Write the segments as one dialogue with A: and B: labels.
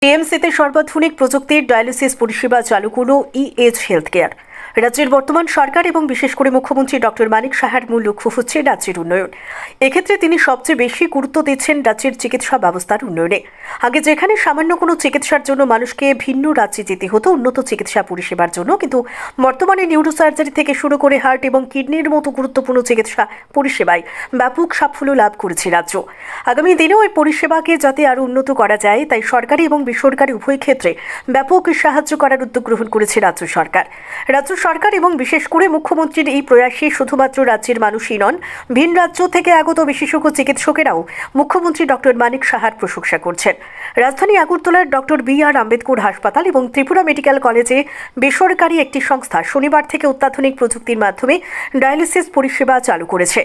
A: টিএমসিতে সর্বাধুনিক প্রযুক্তির ডায়ালিসিস পরিষেবা চালু করল ইএজ হেলথ কেয়ার। রাজ্যের বর্তমান সরকার এবং বিশেষ করে মুখ্যমন্ত্রী ডক্টর মানিক সাহার মূল লক্ষ্য হচ্ছে রাজ্যের উন্নয়ন। এক্ষেত্রে তিনি সবচেয়ে বেশি গুরুত্ব দিচ্ছেন রাজ্যের চিকিৎসা ব্যবস্থার উন্নয়নে। আগে যেখানে সামান্য কোনো চিকিৎসার জন্য মানুষকে ভিন্ন রাজ্যে যেতে হতো উন্নত চিকিৎসা পরিষেবার জন্য, কিন্তু বর্তমানে নিউরোসার্জারি থেকে শুরু করে হার্ট এবং কিডনির মতো গুরুত্বপূর্ণ চিকিৎসা পরিষেবায় ব্যাপক সাফল্য লাভ করেছে রাজ্য। আগামী দিনেও এই পরিষেবাকে যাতে আরও উন্নত করা যায়, তাই সরকারি এবং বেসরকারি উভয় ক্ষেত্রে ব্যাপক সাহায্য করার উদ্যোগ গ্রহণ করেছে রাজ্য সরকার। রাজ্য সরকার এবং বিশেষ করে মুখ্যমন্ত্রীর এই প্রয়াসে শুধুমাত্র রাজ্যের মানুষই নন, ভিন রাজ্য থেকে আগত বিশেষজ্ঞ চিকিৎসকেরাও মুখ্যমন্ত্রী ডক্টর মানিক সাহার প্রশংসা করছেন। রাজধানী আগরতলার ডক্টর বি.আর. আম্বেদকর হাসপাতাল এবং ত্রিপুরা মেডিকেল কলেজে বেসরকারি একটি সংস্থা শনিবার থেকে অত্যাধুনিক প্রযুক্তির মাধ্যমে ডায়ালিসিস পরিষেবা চালু করেছে।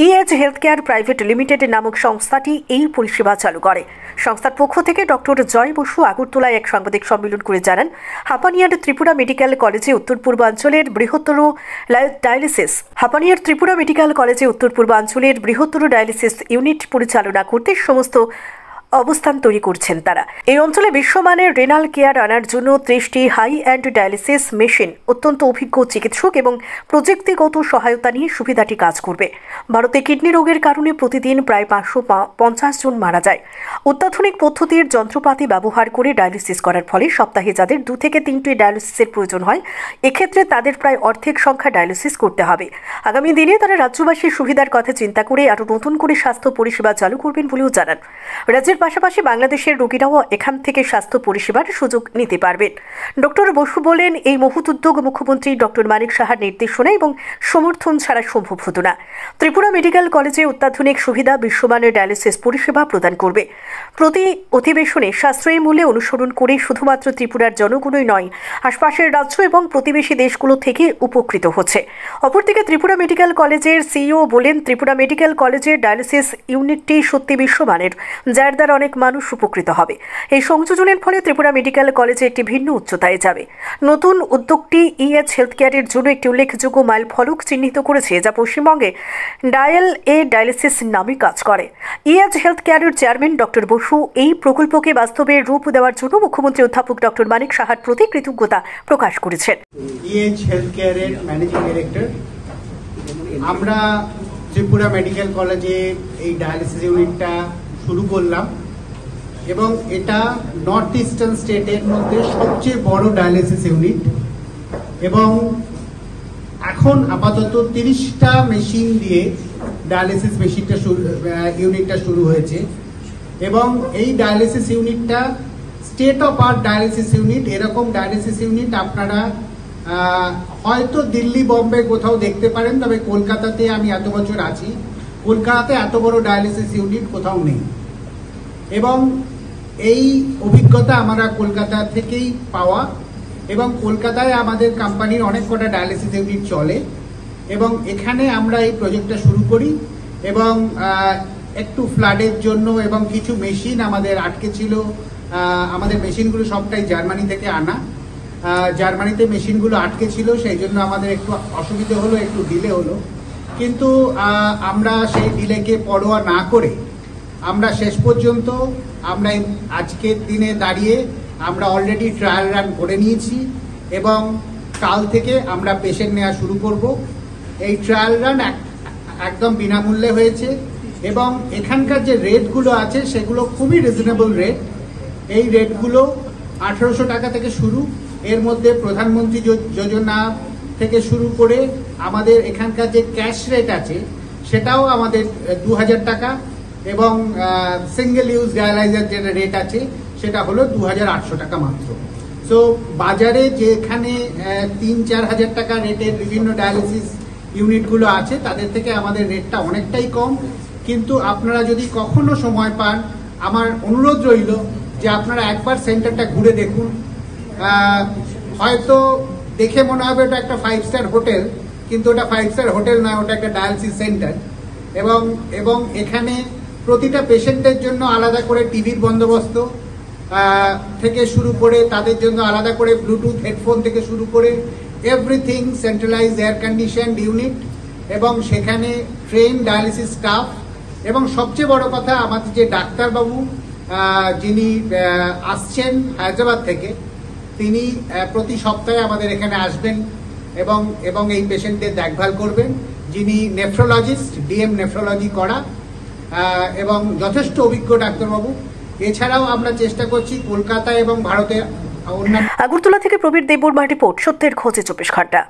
A: ইএজ হেলথ কেয়ার প্রাইভেট লিমিটেড নামক সংস্থাটি এই পরিষেবা চালু করে। সংস্থার পক্ষ থেকে ডক্টর জয় বসু আগরতলায় এক সাংবাদিক সম্মেলন করে জানান, হাপানিয়ার ত্রিপুরা মেডিকেল কলেজে উত্তর পূর্বাঞ্চলের বৃহত্তর ডায়ালিসিস ইউনিট পরিচালনা করতে সমস্ত অবস্থান তৈরি করছেন তারা। এই অঞ্চলে বিশ্বমানের রেনাল কেয়ার আনার জন্য 30টি হাই অ্যান্ড ডায়ালিসিস মেশিন, অত্যন্ত অভিজ্ঞ চিকিৎসক এবং প্রযুক্তিগত সহায়তা নিয়ে সুবিধাটি কাজ করবে। ভারতে কিডনি রোগের কারণে প্রতিদিন প্রায় 550 জন মারা যায়। অত্যাধুনিক পদ্ধতির যন্ত্রপাতি ব্যবহার করে ডায়ালিসিস করার ফলে সপ্তাহে যাদের 2 থেকে 3টি ডায়ালিসিসের প্রয়োজন হয়, এক্ষেত্রে তাদের প্রায় অর্ধেক সংখ্যা ডায়ালিসিস করতে হবে। আগামী দিনে তারা রাজ্যবাসীর সুবিধার কথা চিন্তা করে আরও নতুন করে স্বাস্থ্য পরিষেবা চালু করবেন বলেও জানান। রাজ্যের পাশাপাশি বাংলাদেশের রোগীরাও এখান থেকে স্বাস্থ্য পরিষেবার সুযোগ নিতে পারবেন। ডক্টর বসু বলেন, এই মহৎ উদ্যোগ মুখ্যমন্ত্রী ডক্টর মানিক সাহার নির্দেশনা এবং সমর্থন ছাড়া সম্ভব হতো না। ত্রিপুরা মেডিকেল কলেজে অত্যাধুনিক সুবিধা, বিশ্বমানের ডায়ালিসিস পরিষেবা প্রদান করবে। প্রতি অধিবেশনে সাশ্রয়ী মূল্যে অনুসরণ করে শুধুমাত্র ত্রিপুরার জনগণই নয়, আশপাশের রাজ্য এবং প্রতিবেশী দেশগুলো থেকে উপকৃত হচ্ছে। অপরদিকে ত্রিপুরা মেডিকেল কলেজের সিইও বলেন, ত্রিপুরা মেডিকেল কলেজের ডায়ালিসিস ইউনিটটি সত্যি বিশ্বমানের, যার দ্বারা অনেক মানুষ উপকৃত হবে। এই সংযোজনের ফলে ত্রিপুরা মেডিকেল কলেজে একটি ভিন্ন উচ্চতায় যাবে। নতুন উদ্যোগটি ইএজ হেলথ কেয়ারের জন্য একটি উল্লেখযোগ্য মাইল ফলক চিহ্নিত করেছে, যা পশ্চিমবঙ্গে ডায়ালিসিস নামে কাজ করে। ইএজ হেলথ কেয়ারের চেয়ারম্যান ডক্টর বসু এই প্রকল্পকে বাস্তবে রূপ দেওয়ার জন্য মুখ্যমন্ত্রী অধ্যাপক ডক্টর মানিক সাহার প্রতি কৃতজ্ঞতা প্রকাশ করেছেন।
B: ইএজ হেলথ কেয়ারের ম্যানেজিং ডিরেক্টর, আমরা ত্রিপুরা মেডিকেল কলেজে এই ডায়ালিসিস ইউনিটটা শুরু করলাম এবং এটা নর্থ ইস্টার্ন স্টেটের মধ্যে সবচেয়ে বড় ডায়ালিসিস ইউনিট এবং এখন আপাতত 30টা মেশিন দিয়ে ডায়ালিসিস ইউনিটটা শুরু হয়েছে এবং এই ডায়ালিসিস ইউনিটটা state of art dialysis unit. এরকম ডায়ালিসিস ইউনিট আপনারা হয়তো দিল্লি, বম্বে কোথাও দেখতে পারেন, তবে কলকাতাতে আমি এত বছর আছি, কলকাতাতে এত বড় ডায়ালিসিস ইউনিট কোথাও নেই এবং এই অভিজ্ঞতা আমরা কলকাতা থেকেই পাওয়া এবং কলকাতায় আমাদের কোম্পানির অনেক কটা ডায়ালিসিস ইউনিট চলে এবং এখানে আমরা এই প্রজেক্টটা শুরু করি এবং একটু ফ্লাডের জন্য এবং কিছু মেশিন আমাদের আটকে ছিল, আমাদের মেশিনগুলো সবটাই জার্মানি থেকে আনা, জার্মানিতে মেশিনগুলো আটকে ছিল, সেই জন্য আমাদের একটু অসুবিধে হলো, একটু ডিলে হলো, কিন্তু আমরা সেই ডিলেকে পরোয়া না করে আমরা শেষ পর্যন্ত আমরা আজকের দিনে দাঁড়িয়ে আমরা অলরেডি ট্রায়াল রান করে নিয়েছি এবং কাল থেকে আমরা পেশেন্ট নেওয়া শুরু করব। এই ট্রায়াল রান একদম বিনামূল্যে হয়েছে এবং এখানকার যে রেটগুলো আছে সেগুলো খুবই রিজনেবল রেট। এই রেটগুলো 1800 টাকা থেকে শুরু, এর মধ্যে প্রধানমন্ত্রী যোজনা থেকে শুরু করে আমাদের এখানকার যে ক্যাশ রেট আছে সেটাও আমাদের 2000 টাকা এবং সিঙ্গেল ইউজ ডায়ালাইজার যে রেট আছে সেটা হলো 2800 টাকা মাত্র। সো বাজারে যেখানে 3-4 হাজার টাকা রেটের বিভিন্ন ডায়ালিসিস ইউনিটগুলো আছে তাদের থেকে আমাদের রেটটা অনেকটাই কম। কিন্তু আপনারা যদি কখনো সময় পান, আমার অনুরোধ রইল যে আপনারা একবার সেন্টারটা ঘুরে দেখুন। হয়তো দেখে মনে হবে ওটা একটা 5 স্টার হোটেল, কিন্তু ওটা 5 স্টার হোটেল নয়, ওটা একটা ডায়ালিসিস সেন্টার এবং এখানে প্রতিটা পেশেন্টের জন্য আলাদা করে টিভির বন্দোবস্ত থেকে শুরু করে তাদের জন্য আলাদা করে ব্লুটুথ হেডফোন থেকে শুরু করে everything, centralise air conditioned unit এবং সেখানে ট্রেন ডায়ালিসিস স্টাফ এবং সবচেয়ে বড় কথা আমাদের যে ডাক্তারবাবু যিনি আসছেন হায়দ্রাবাদ থেকে, তিনি প্রতি সপ্তাহে আমাদের এখানে আসবেন এবং এই পেশেন্টদের দেখভাল করবেন, যিনি নেফ্রোলজিস্ট, ডিএম নেফ্রোলজি করা এবং যথেষ্ট অভিজ্ঞ ডাক্তারবাবু। এছাড়াও আমরা চেষ্টা করছি কলকাতা এবং ভারতের অন্যান্য।
A: আগরতলা থেকে প্রবীর দেববর্মা রিপোর্ট, সত্যের খোঁজে 24 ঘন্টা।